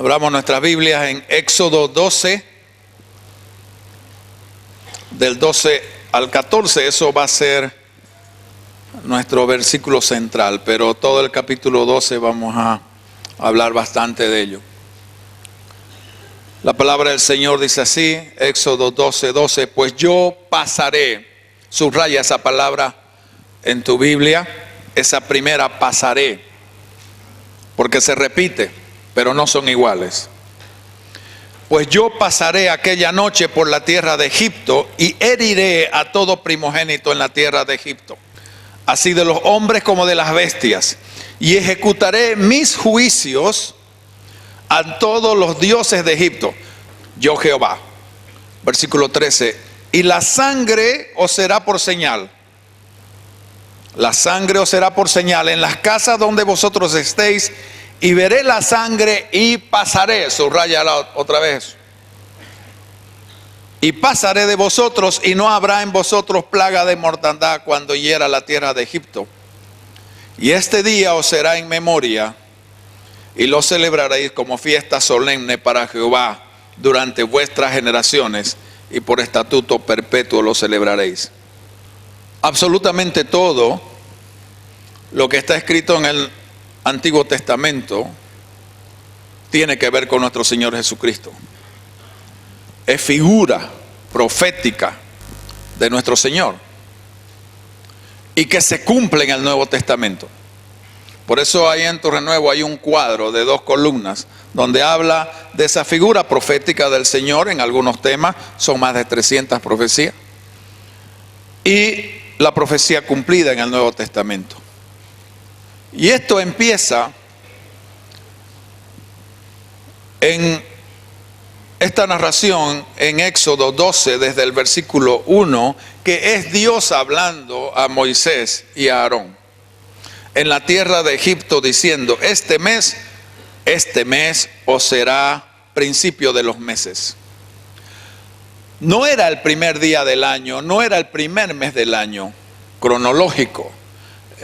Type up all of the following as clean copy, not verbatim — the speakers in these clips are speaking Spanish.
Abramos nuestras Biblias en Éxodo 12, del 12 al 14, eso va a ser nuestro versículo central, pero todo el capítulo 12 vamos a hablar bastante de ello. La palabra del Señor dice así, Éxodo 12, 12, pues yo pasaré, subraya esa palabra en tu Biblia, esa primera pasaré, porque se repite, pero no son iguales. Pues yo pasaré aquella noche por la tierra de Egipto y heriré a todo primogénito en la tierra de Egipto, así de los hombres como de las bestias, y ejecutaré mis juicios a todos los dioses de Egipto, yo Jehová. Versículo 13, y la sangre os será por señal. La sangre os será por señal en las casas donde vosotros estéis, y veré la sangre y pasaré, subrayala otra vez. Y pasaré de vosotros y no habrá en vosotros plaga de mortandad cuando hiera la tierra de Egipto. Y este día os será en memoria y lo celebraréis como fiesta solemne para Jehová durante vuestras generaciones y por estatuto perpetuo lo celebraréis. Absolutamente todo lo que está escrito en el Antiguo Testamento tiene que ver con nuestro Señor Jesucristo. Es figura profética de nuestro Señor y que se cumple en el Nuevo Testamento. Por eso ahí en Torre Nuevo hay un cuadro de 2 columnas donde habla de esa figura profética del Señor en algunos temas, son más de 300 profecías, y la profecía cumplida en el Nuevo Testamento. Y esto empieza en esta narración en Éxodo 12, desde el versículo 1, que es Dios hablando a Moisés y a Aarón en la tierra de Egipto, diciendo, este mes os será principio de los meses. No era el primer día del año, no era el primer mes del año cronológico.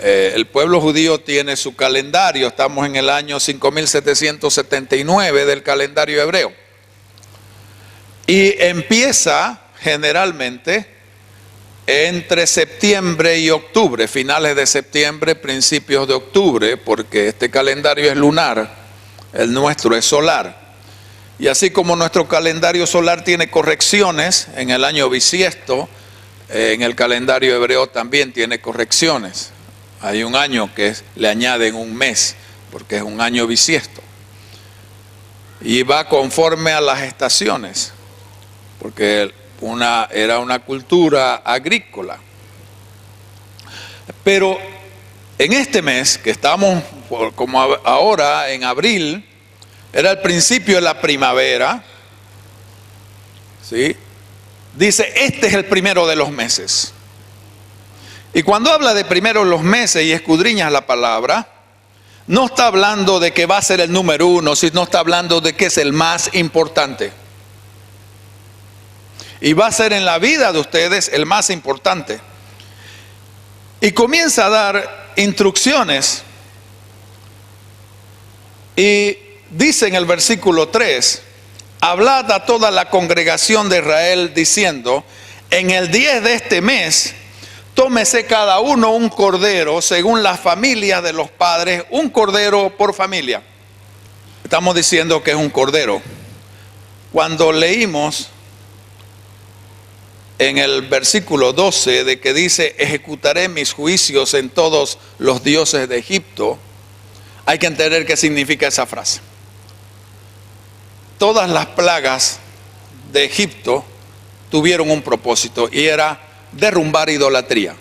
El pueblo judío tiene su calendario, estamos en el año 5779 del calendario hebreo. Y empieza generalmente entre septiembre y octubre, finales de septiembre, principios de octubre, porque este calendario es lunar, el nuestro es solar. Y así como nuestro calendario solar tiene correcciones en el año bisiesto, en el calendario hebreo también tiene correcciones. Hay un año que le añaden un mes, porque es un año bisiesto. Y va conforme a las estaciones, porque era una cultura agrícola. Pero en este mes, que estamos como ahora en abril, era el principio de la primavera, ¿sí? Dice, este es el primero de los meses. Y cuando habla de primero los meses y escudriñas la palabra, no está hablando de que va a ser el número 1, sino está hablando de que es el más importante. Y va a ser en la vida de ustedes el más importante. Y comienza a dar instrucciones. Y dice en el versículo 3, hablad a toda la congregación de Israel diciendo, en el 10 de este mes, tómese cada uno un cordero según las familias de los padres, un cordero por familia. Estamos diciendo que es un cordero. Cuando leímos en el versículo 12 de que dice, ejecutaré mis juicios en todos los dioses de Egipto, hay que entender qué significa esa frase. Todas las plagas de Egipto tuvieron un propósito y era derrumbar idolatría.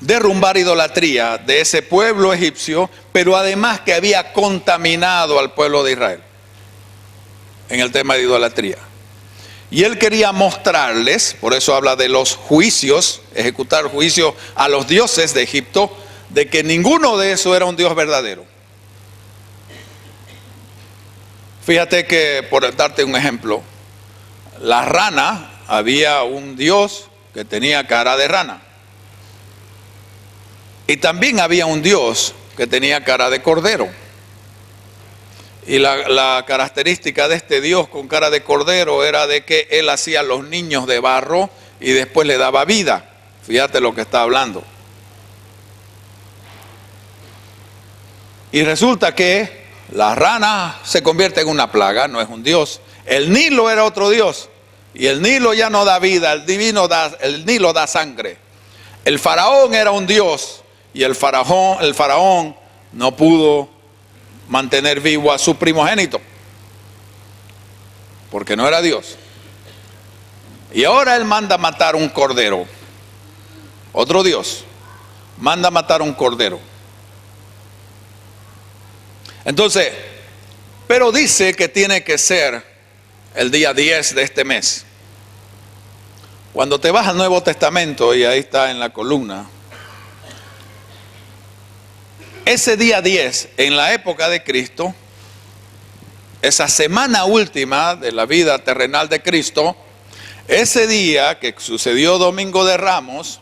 Derrumbar idolatría de ese pueblo egipcio, pero además que había contaminado al pueblo de Israel en el tema de idolatría. Y él quería mostrarles, por eso habla de los juicios, ejecutar juicio a los dioses de Egipto, de que ninguno de esos era un Dios verdadero. Fíjate que, por darte un ejemplo, la rana, había un dios que tenía cara de rana. Y también había un dios que tenía cara de cordero. Y la característica de este Dios con cara de cordero era de que él hacía a los niños de barro y después le daba vida. Fíjate lo que está hablando. Y resulta que la rana se convierte en una plaga, no es un Dios. El Nilo era otro Dios. Y el Nilo ya no da vida, el Nilo da sangre. El faraón era un Dios y el faraón no pudo mantener vivo a su primogénito, porque no era Dios. Y ahora él manda matar un cordero. Otro Dios manda matar un cordero. Entonces, pero dice que tiene que ser el día 10 de este mes. Cuando te vas al Nuevo Testamento, y ahí está en la columna, ese día 10, en la época de Cristo, esa semana última de la vida terrenal de Cristo, ese día que sucedió Domingo de Ramos,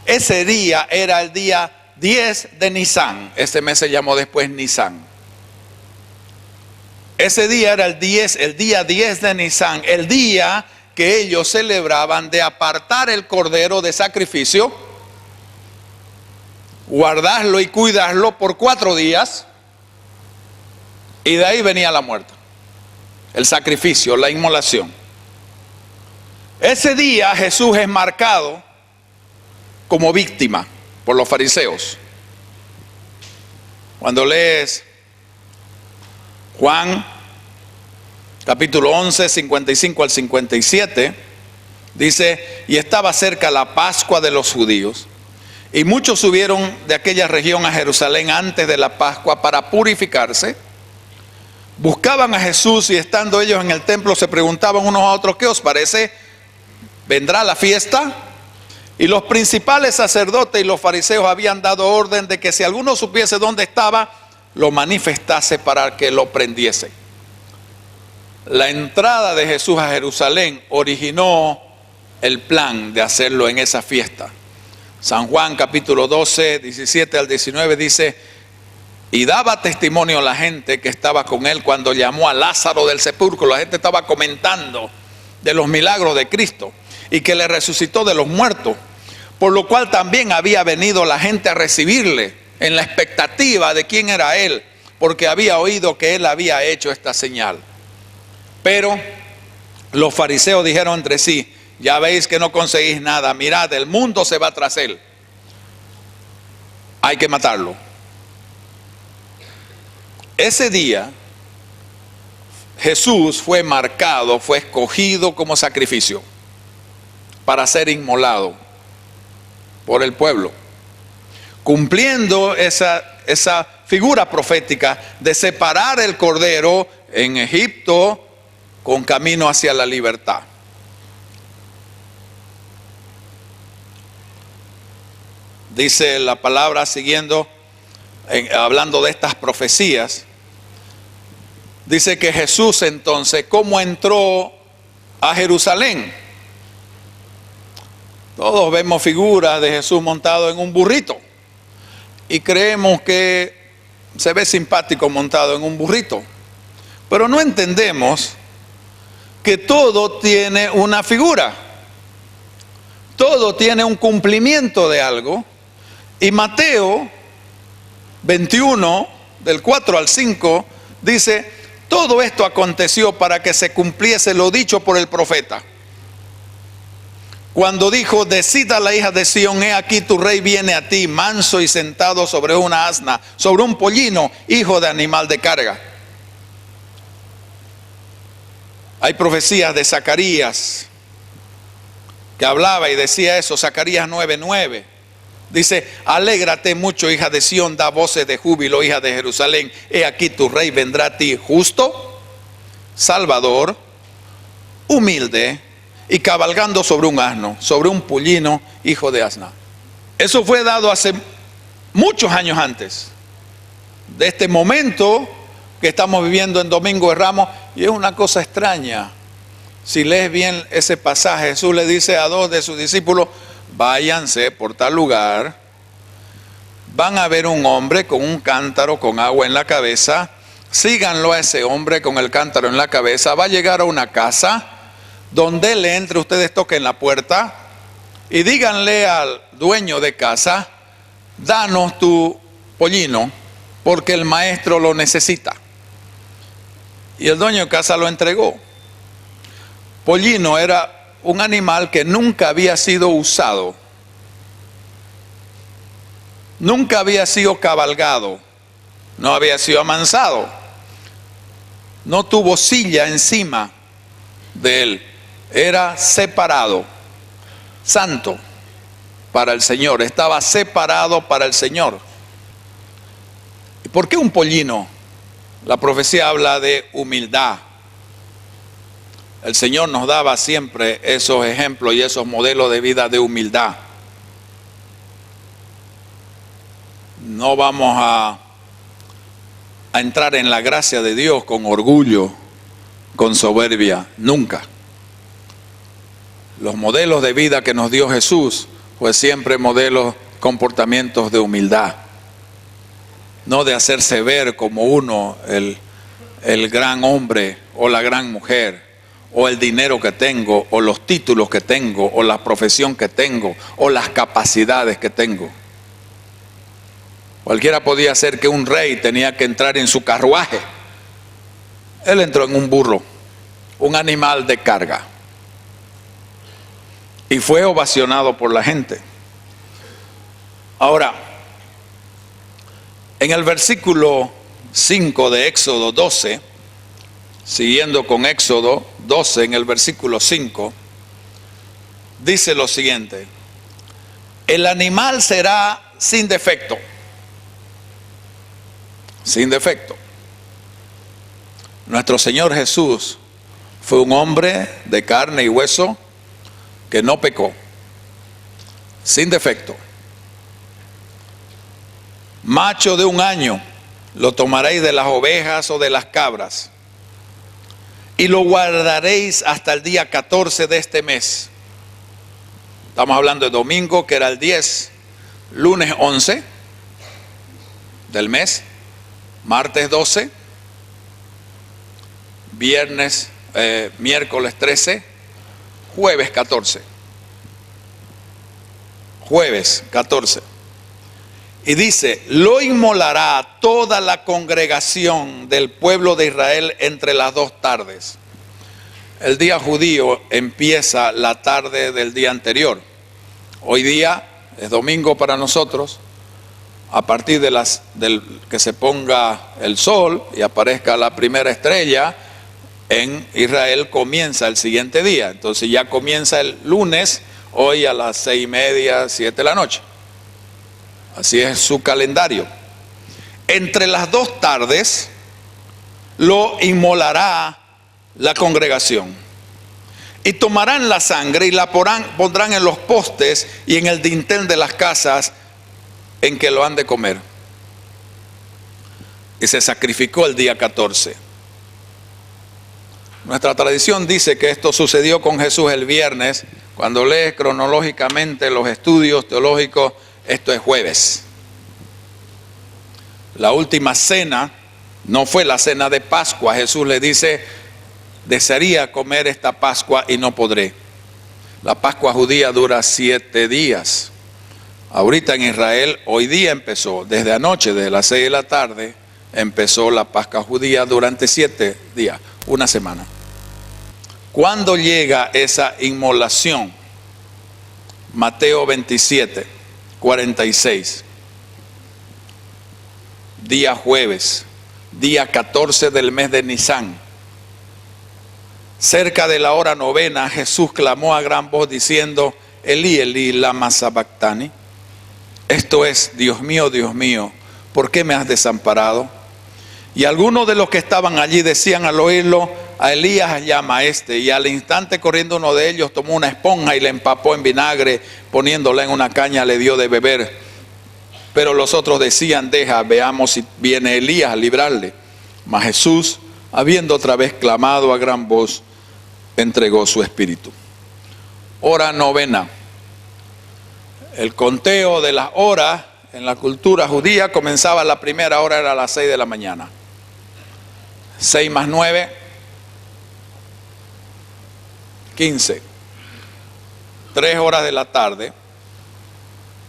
ese día era el día 10 de Nisan. Ese mes se llamó después Nisan. Ese día era el día 10 de Nisan, el día que ellos celebraban de apartar el cordero de sacrificio, guardarlo y cuidarlo por 4 días, y de ahí venía la muerte, el sacrificio, la inmolación. Ese día Jesús es marcado como víctima por los fariseos. Cuando lees Juan capítulo 11, 55 al 57, dice: y estaba cerca la Pascua de los judíos, y muchos subieron de aquella región a Jerusalén antes de la Pascua para purificarse. Buscaban a Jesús y estando ellos en el templo se preguntaban unos a otros: ¿qué os parece? ¿Vendrá la fiesta? Y los principales sacerdotes y los fariseos habían dado orden de que si alguno supiese dónde estaba, lo manifestase para que lo prendiese. La entrada de Jesús a Jerusalén originó el plan de hacerlo en esa fiesta. San Juan capítulo 12, 17 al 19 dice: y daba testimonio a la gente que estaba con él cuando llamó a Lázaro del sepulcro. La gente estaba comentando de los milagros de Cristo y que le resucitó de los muertos, por lo cual también había venido la gente a recibirle en la expectativa de quién era él, porque había oído que él había hecho esta señal. Pero los fariseos dijeron entre sí: ya veis que no conseguís nada, mirad, el mundo se va tras él, hay que matarlo. Ese día Jesús fue marcado, fue escogido como sacrificio para ser inmolado por el pueblo, cumpliendo esa figura profética de separar el cordero en Egipto con camino hacia la libertad. Dice la palabra siguiendo, hablando de estas profecías, dice que Jesús entonces, ¿cómo entró a Jerusalén? Todos vemos figuras de Jesús montado en un burrito y creemos que se ve simpático montado en un burrito, pero no entendemos que todo tiene una figura, todo tiene un cumplimiento de algo. Y Mateo 21, del 4 al 5, dice: todo esto aconteció para que se cumpliese lo dicho por el profeta, cuando dijo: decid a la hija de Sión, he aquí tu rey viene a ti, manso y sentado sobre una asna, sobre un pollino, hijo de animal de carga. Hay profecías de Zacarías que hablaba y decía eso. Zacarías 9:9 dice: alégrate mucho, hija de Sión, da voces de júbilo, hija de Jerusalén, he aquí tu rey vendrá a ti, justo, salvador, humilde y cabalgando sobre un asno, sobre un pollino, hijo de asna. Eso fue dado hace muchos años antes de este momento que estamos viviendo en Domingo de Ramos. Y es una cosa extraña, si lees bien ese pasaje, Jesús le dice a 2 de sus discípulos: váyanse por tal lugar, van a ver un hombre con un cántaro con agua en la cabeza, síganlo a ese hombre con el cántaro en la cabeza, va a llegar a una casa donde él entre, ustedes toquen la puerta y díganle al dueño de casa, danos tu pollino porque el maestro lo necesita. Y el dueño de casa lo entregó. Pollino era un animal que nunca había sido usado, nunca había sido cabalgado, no había sido amansado, no tuvo silla encima de él, era separado, santo para el Señor, estaba separado para el Señor. ¿Y por qué un pollino? La profecía habla de humildad. El Señor nos daba siempre esos ejemplos y esos modelos de vida de humildad. No vamos a entrar en la gracia de Dios con orgullo, con soberbia, nunca. Los modelos de vida que nos dio Jesús, pues siempre modelos, comportamientos de humildad. No de hacerse ver como uno, el gran hombre o la gran mujer, o el dinero que tengo, o los títulos que tengo, o la profesión que tengo, o las capacidades que tengo. Cualquiera podía ser que un rey tenía que entrar en su carruaje. Él entró en un burro, un animal de carga, y fue ovacionado por la gente. Ahora, en el versículo 5 de Éxodo 12, siguiendo con Éxodo 12, en el versículo 5, dice lo siguiente: el animal será sin defecto. Sin defecto. Nuestro Señor Jesús fue un hombre de carne y hueso que no pecó. Sin defecto. Macho de 1 año lo tomaréis de las ovejas o de las cabras y lo guardaréis hasta el día 14 de este mes. Estamos hablando de domingo, que era el 10, lunes 11 del mes, martes 12, miércoles 13, jueves 14. Jueves 14. Y dice, lo inmolará toda la congregación del pueblo de Israel entre las 2 tardes. El día judío empieza la tarde del día anterior. Hoy día es domingo para nosotros. A partir del que se ponga el sol y aparezca la primera estrella, en Israel comienza el siguiente día. Entonces ya comienza el lunes, hoy a las 6:30, 7 de la noche. Así es su calendario. Entre las 2 tardes lo inmolará la congregación. Y tomarán la sangre y la pondrán en los postes y en el dintel de las casas en que lo han de comer. Y se sacrificó el día 14. Nuestra tradición dice que esto sucedió con Jesús el viernes. Cuando lees cronológicamente los estudios teológicos, esto es jueves. La última cena no fue la cena de Pascua. Jesús le dice, desearía comer esta Pascua y no podré. La Pascua judía dura 7 días. Ahorita en Israel, hoy día empezó, desde anoche, desde las 6 de la tarde, empezó la Pascua judía durante 7 días, 1 semana. ¿Cuándo llega esa inmolación? Mateo 27, 46. Día jueves, día 14 del mes de Nisán. Cerca de la hora 9, Jesús clamó a gran voz diciendo, Elí, Elí, lama sabactani. Esto es, Dios mío, ¿por qué me has desamparado? Y algunos de los que estaban allí decían al oírlo, a Elías llama a este. Y al instante corriendo uno de ellos tomó una esponja y la empapó en vinagre, poniéndola en una caña le dio de beber. Pero los otros decían, deja, veamos si viene Elías a librarle. Mas Jesús, habiendo otra vez clamado a gran voz, entregó su espíritu. Hora 9. El conteo de las horas en la cultura judía comenzaba, la primera hora era a las 6 de la mañana. 6 más 9, 15. 3 horas de la tarde,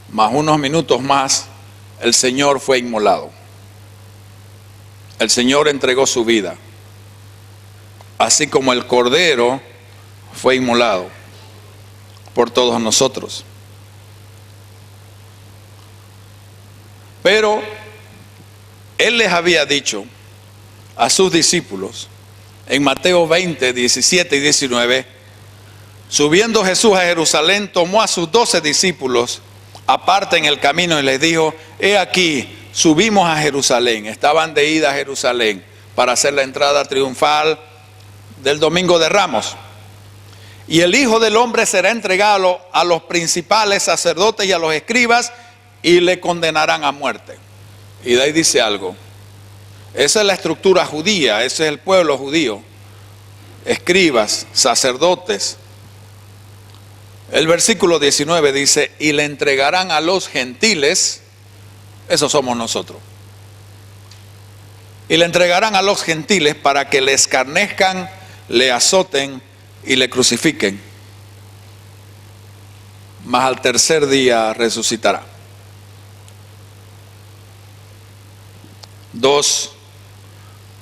más unos minutos más, el Señor fue inmolado. El Señor entregó su vida, así como el Cordero fue inmolado por todos nosotros. Pero Él les había dicho a sus discípulos en Mateo 20, 17 y 19, subiendo Jesús a Jerusalén, tomó a sus 12 discípulos aparte en el camino y les dijo: he aquí, subimos a Jerusalén. Estaban de ida a Jerusalén para hacer la entrada triunfal del Domingo de Ramos. Y el Hijo del Hombre será entregado a los principales sacerdotes y a los escribas y le condenarán a muerte. Y de ahí dice algo. Esa es la estructura judía, ese es el pueblo judío. Escribas, sacerdotes. El versículo 19 dice: y le entregarán a los gentiles. Esos somos nosotros. Y le entregarán a los gentiles para que le escarnezcan, le azoten y le crucifiquen. Mas al tercer día resucitará. 2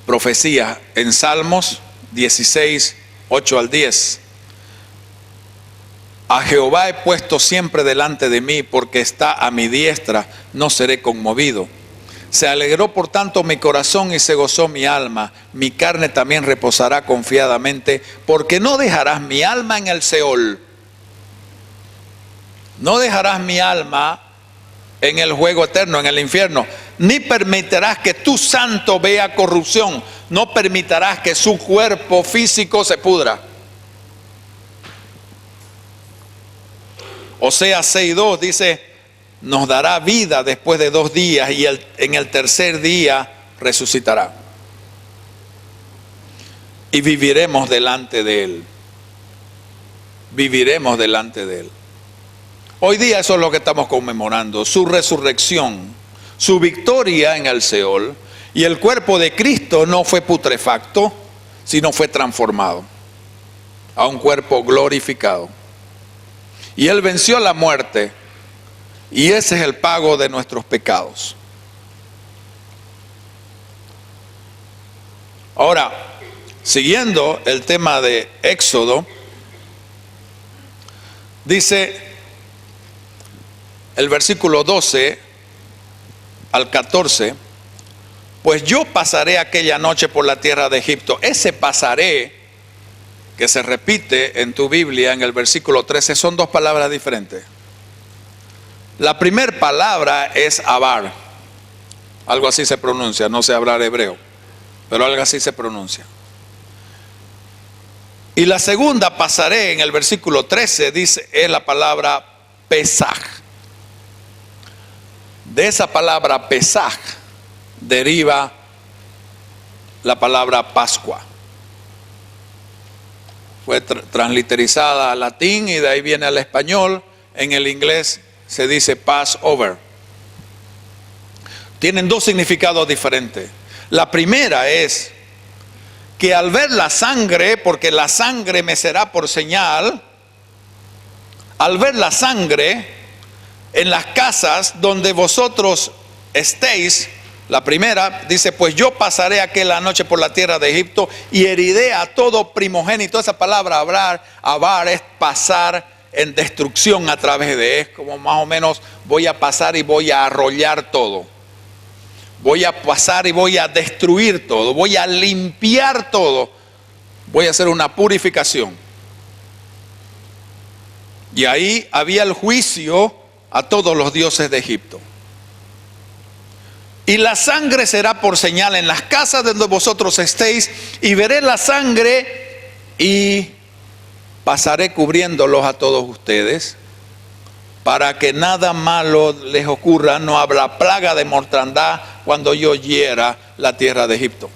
profecías en Salmos 16, 8 al 10. A Jehová he puesto siempre delante de mí, porque está a mi diestra, no seré conmovido. Se alegró por tanto mi corazón y se gozó mi alma. Mi carne también reposará confiadamente, porque no dejarás mi alma en el Seol. No dejarás mi alma en el juego eterno, en el infierno. Ni permitirás que tu santo vea corrupción. No permitirás que su cuerpo físico se pudra. Oseas 6:2 dice: nos dará vida después de 2 días y en el tercer día resucitará. Y viviremos delante de Él. Viviremos delante de Él. Hoy día eso es lo que estamos conmemorando: su resurrección, su victoria en el Seol. Y el cuerpo de Cristo no fue putrefacto, sino fue transformado a un cuerpo glorificado. Y Él venció la muerte, y ese es el pago de nuestros pecados. Ahora, siguiendo el tema de Éxodo, dice el versículo 12 al 14: pues yo pasaré aquella noche por la tierra de Egipto. Ese pasaré, que se repite en tu Biblia en el versículo 13, son 2 palabras diferentes. La primera palabra es abar, algo así se pronuncia, no sé hablar hebreo, pero algo así se pronuncia. Y la segunda, pasaré, en el versículo 13, dice, es la palabra Pesaj. De esa palabra Pesaj deriva la palabra Pascua. Fue transliterizada al latín y de ahí viene al español. En el inglés se dice Passover. Tienen 2 significados diferentes. La primera es que al ver la sangre, porque la sangre me será por señal, al ver la sangre en las casas donde vosotros estéis, la primera dice: pues yo pasaré aquella noche por la tierra de Egipto y heriré a todo primogénito. Esa palabra abar es pasar en destrucción a través de, es como más o menos voy a pasar y voy a arrollar todo. Voy a pasar y voy a destruir todo, voy a limpiar todo, voy a hacer una purificación. Y ahí había el juicio a todos los dioses de Egipto. Y la sangre será por señal en las casas donde vosotros estéis, y veré la sangre y pasaré cubriéndolos a todos ustedes, para que nada malo les ocurra. No habrá plaga de mortandad cuando yo hiera la tierra de Egipto.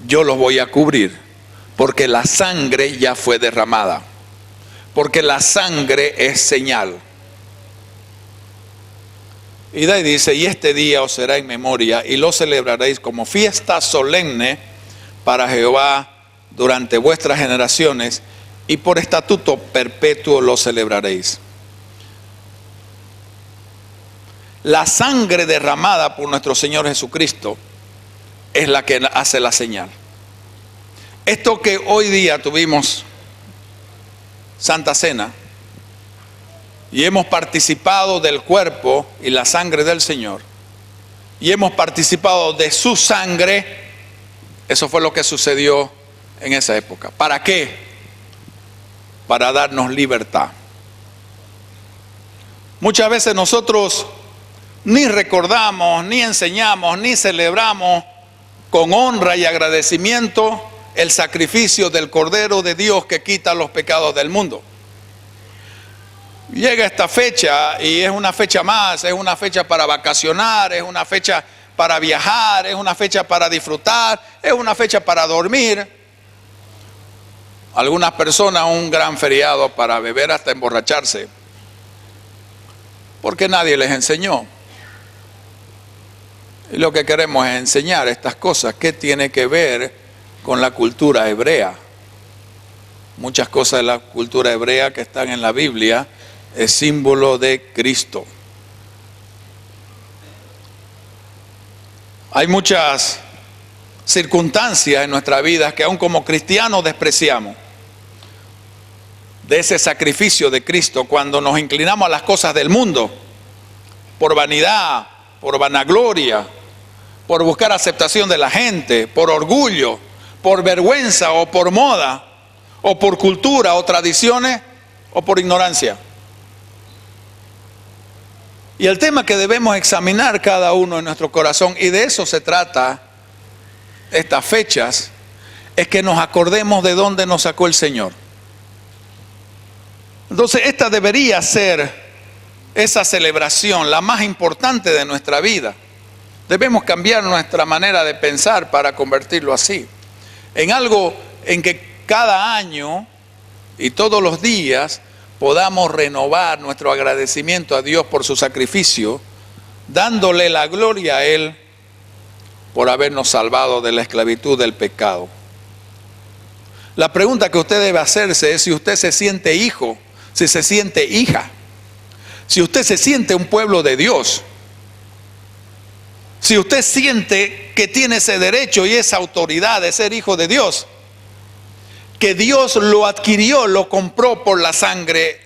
Yo los voy a cubrir, porque la sangre ya fue derramada, porque la sangre es señal. Y de ahí dice, y este día os será en memoria y lo celebraréis como fiesta solemne para Jehová durante vuestras generaciones y por estatuto perpetuo lo celebraréis. La sangre derramada por nuestro Señor Jesucristo es la que hace la señal. Esto que hoy día tuvimos Santa Cena y hemos participado del cuerpo y la sangre del Señor y hemos participado de su sangre, eso fue lo que sucedió en esa época. ¿Para qué? Para darnos libertad. Muchas veces nosotros ni recordamos, ni enseñamos, ni celebramos con honra y agradecimiento el sacrificio del Cordero de Dios que quita los pecados del mundo. Llega esta fecha y es una fecha más, es una fecha para vacacionar, es una fecha para viajar, es una fecha para disfrutar, es una fecha para dormir. Algunas personas un gran feriado para beber hasta emborracharse, porque nadie les enseñó. Y lo que queremos es enseñar estas cosas. ¿Qué tiene que ver con la cultura hebrea? Muchas cosas de la cultura hebrea que están en la Biblia es símbolo de Cristo. Hay muchas circunstancias en nuestra vida que aún como cristianos despreciamos de ese sacrificio de Cristo cuando nos inclinamos a las cosas del mundo por vanidad, por vanagloria, por buscar aceptación de la gente, por orgullo, por vergüenza o por moda, o por cultura o tradiciones, o por ignorancia. Y el tema que debemos examinar cada uno en nuestro corazón, y de eso se trata estas fechas, es que nos acordemos de dónde nos sacó el Señor. Entonces esta debería ser esa celebración, la más importante de nuestra vida. Debemos cambiar nuestra manera de pensar para convertirlo así, en algo en que cada año y todos los días podamos renovar nuestro agradecimiento a Dios por su sacrificio, dándole la gloria a Él por habernos salvado de la esclavitud del pecado. La pregunta que usted debe hacerse es si usted se siente hijo, si se siente hija, si usted se siente un pueblo de Dios. Si usted siente que tiene ese derecho y esa autoridad de ser hijo de Dios, que Dios lo adquirió, lo compró por la sangre,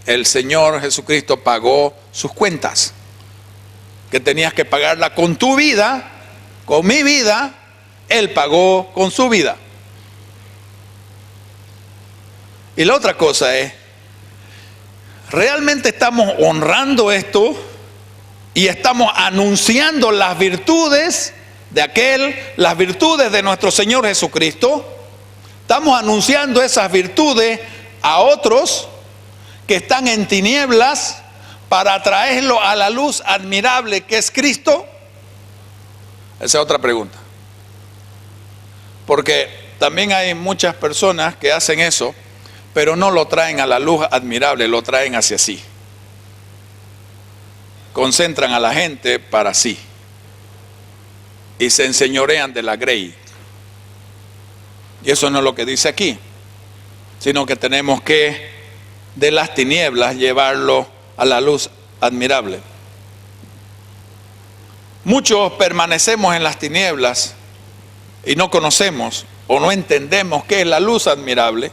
el Señor Jesucristo pagó sus cuentas, que tenías que pagarla con tu vida, con mi vida, Él pagó con su vida. Y la otra cosa es, ¿realmente estamos honrando esto? Y estamos anunciando las virtudes de aquel, las virtudes de nuestro Señor Jesucristo. Estamos anunciando esas virtudes a otros que están en tinieblas para traerlo a la luz admirable que es Cristo. Esa es otra pregunta. Porque también hay muchas personas que hacen eso, pero no lo traen a la luz admirable, lo traen hacia sí. Concentran a la gente para sí y se enseñorean de la grey. Y eso no es lo que dice aquí, sino que tenemos que de las tinieblas llevarlo a la luz admirable. Muchos permanecemos en las tinieblas y no conocemos o no entendemos qué es la luz admirable.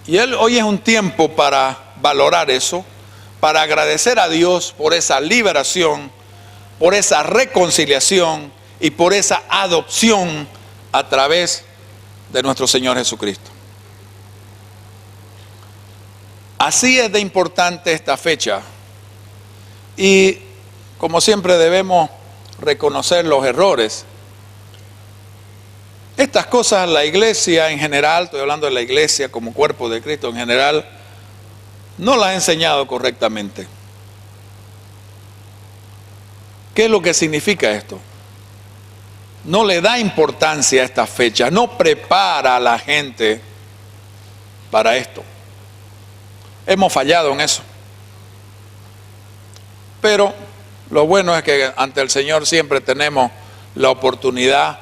Y hoy es un tiempo para valorar eso, para agradecer a Dios por esa liberación, por esa reconciliación y por esa adopción a través de nuestro Señor Jesucristo. Así es de importante esta fecha. Y como siempre debemos reconocer los errores. Estas cosas la iglesia en general, estoy hablando de la iglesia como cuerpo de Cristo en general, no las ha enseñado correctamente. ¿Qué es lo que significa esto? No le da importancia a esta fecha, no prepara a la gente para esto. Hemos fallado en eso. Pero lo bueno es que ante el Señor siempre tenemos la oportunidad,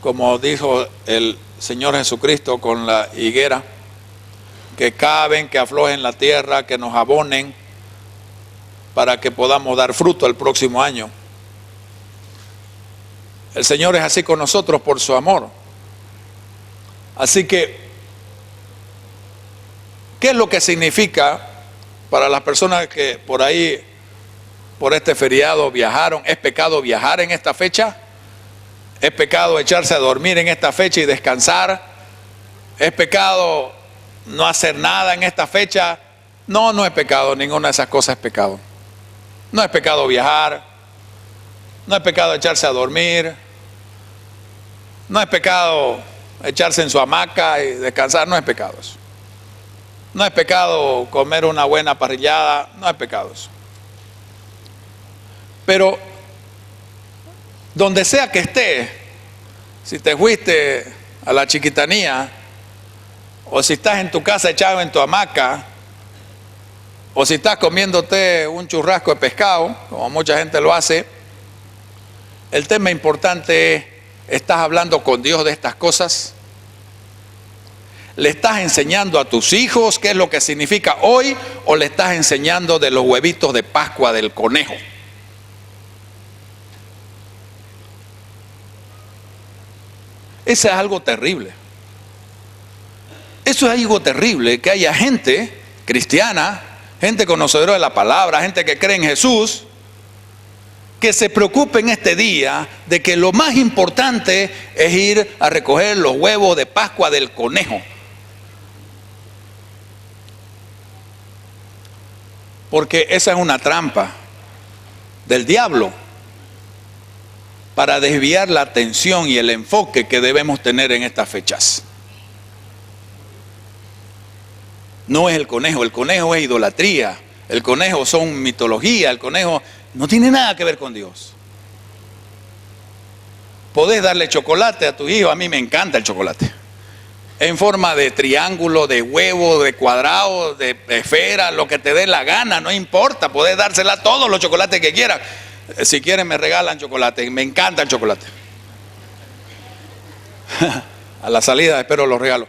como dijo el Señor Jesucristo con la higuera, que caben, que aflojen la tierra, que nos abonen para que podamos dar fruto el próximo año. El Señor es así con nosotros por su amor. Así que, ¿qué es lo que significa para las personas que por ahí, por este feriado viajaron? ¿Es pecado viajar en esta fecha? ¿Es pecado echarse a dormir en esta fecha y descansar? ¿Es pecado no hacer nada en esta fecha? No, no es pecado, ninguna de esas cosas es pecado. No es pecado viajar, no es pecado echarse a dormir, no es pecado echarse en su hamaca y descansar, no es pecado eso. No es pecado comer una buena parrillada, no es pecado eso. Pero donde sea que esté, si te fuiste a la chiquitanía, o si estás en tu casa echado en tu hamaca, o si estás comiéndote un churrasco de pescado, como mucha gente lo hace, el tema importante es, ¿estás hablando con Dios de estas cosas? ¿Le estás enseñando a tus hijos qué es lo que significa hoy, o le estás enseñando de los huevitos de Pascua del conejo? Eso es algo terrible. Eso es algo terrible, que haya gente cristiana, gente conocedora de la palabra, gente que cree en Jesús, que se preocupe en este día de que lo más importante es ir a recoger los huevos de Pascua del conejo. Porque esa es una trampa del diablo para desviar la atención y el enfoque que debemos tener en estas fechas. No es el conejo es idolatría, el conejo son mitología, el conejo no tiene nada que ver con Dios. Podés darle chocolate a tu hijo, a mí me encanta el chocolate, en forma de triángulo, de huevo, de cuadrado, de esfera, lo que te dé la gana, no importa, podés dársela a todos los chocolates que quieras. Si quieren me regalan chocolate, me encanta el chocolate. A la salida espero los regalos.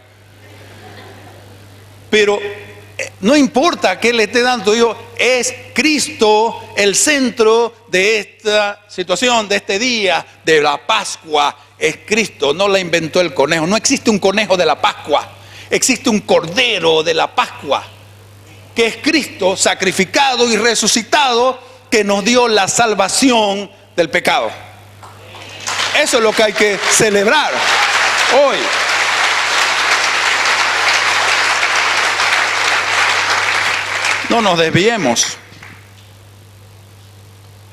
Pero no importa qué le esté dando Dios, es Cristo el centro de esta situación, de este día, de la Pascua. Es Cristo, no la inventó el conejo. No existe un conejo de la Pascua, existe un cordero de la Pascua, que es Cristo sacrificado y resucitado, que nos dio la salvación del pecado. Eso es lo que hay que celebrar hoy. No nos desviemos.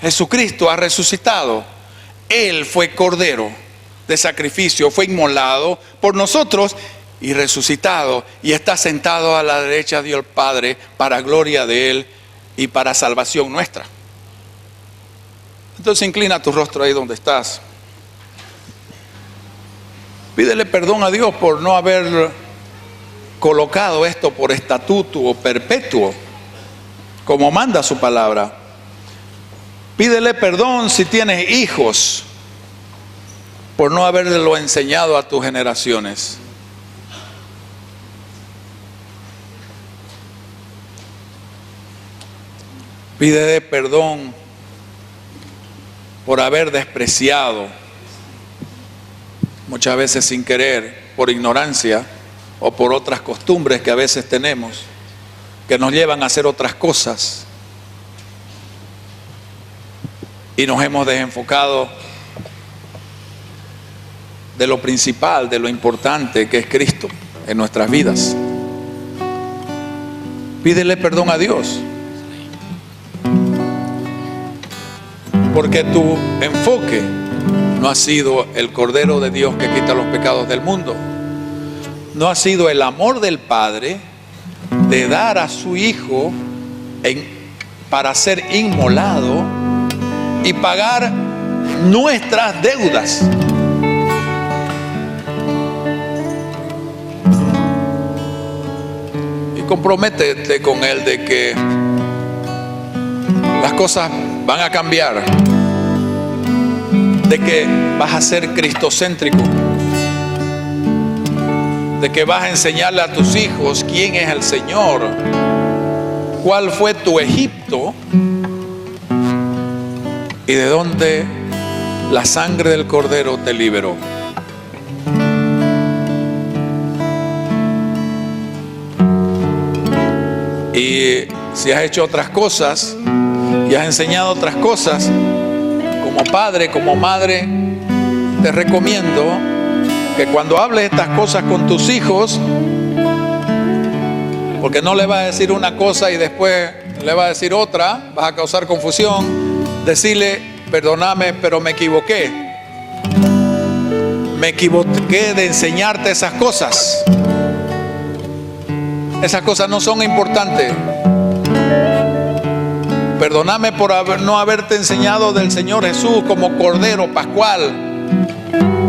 Jesucristo ha resucitado. Él fue cordero de sacrificio, fue inmolado por nosotros y resucitado, y está sentado a la derecha de Dios Padre para gloria de Él y para salvación nuestra. Entonces inclina tu rostro ahí donde estás. Pídele perdón a Dios por no haber colocado esto por estatuto o perpetuo, como manda su palabra. Pídele perdón si tienes hijos, por no haberlo enseñado a tus generaciones. Pídele perdón por haber despreciado, muchas veces sin querer, por ignorancia o por otras costumbres que a veces tenemos, que nos llevan a hacer otras cosas, y nos hemos desenfocado de lo principal, de lo importante que es Cristo en nuestras vidas. Pídele perdón a Dios, porque tu enfoque no ha sido el Cordero de Dios que quita los pecados del mundo, no ha sido el amor del Padre de dar a su Hijo para ser inmolado y pagar nuestras deudas. Y comprométete con Él de que las cosas van a cambiar, de que vas a ser cristocéntrico, de que vas a enseñarle a tus hijos quién es el Señor, cuál fue tu Egipto y de dónde la sangre del Cordero te liberó. Y si has hecho otras cosas y has enseñado otras cosas, como padre, como madre, te recomiendo que cuando hables estas cosas con tus hijos, porque no le vas a decir una cosa y después le vas a decir otra, vas a causar confusión, decirle: perdóname, pero me equivoqué. Me equivoqué de enseñarte esas cosas. Esas cosas no son importantes. Perdóname por no haberte enseñado del Señor Jesús como Cordero Pascual,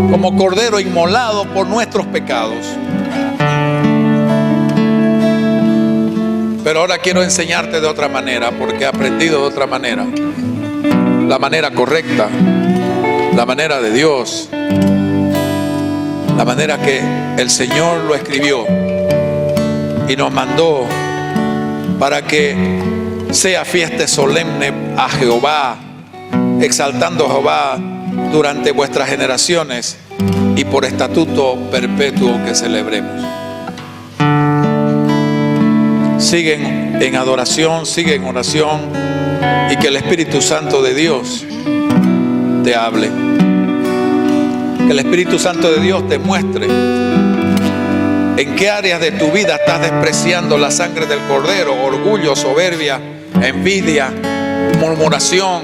como Cordero inmolado por nuestros pecados. Pero ahora quiero enseñarte de otra manera, porque he aprendido de otra manera. La manera correcta, la manera de Dios, la manera que el Señor lo escribió y nos mandó para que sea fiesta solemne a Jehová, exaltando a Jehová durante vuestras generaciones y por estatuto perpetuo que celebremos. Siguen en adoración, siguen en oración, y que el Espíritu Santo de Dios te hable. Que el Espíritu Santo de Dios te muestre en qué áreas de tu vida estás despreciando la sangre del Cordero: orgullo, soberbia, envidia, murmuración,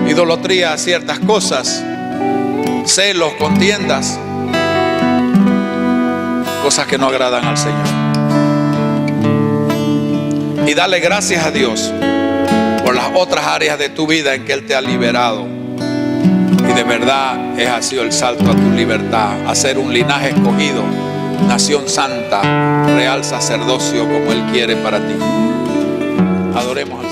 idolatría a ciertas cosas, celos, contiendas, cosas que no agradan al Señor. Y dale gracias a Dios por las otras áreas de tu vida en que Él te ha liberado. Y de verdad ha sido el salto a tu libertad, a ser un linaje escogido, nación santa, real sacerdocio como Él quiere para ti. Adoremos a Dios.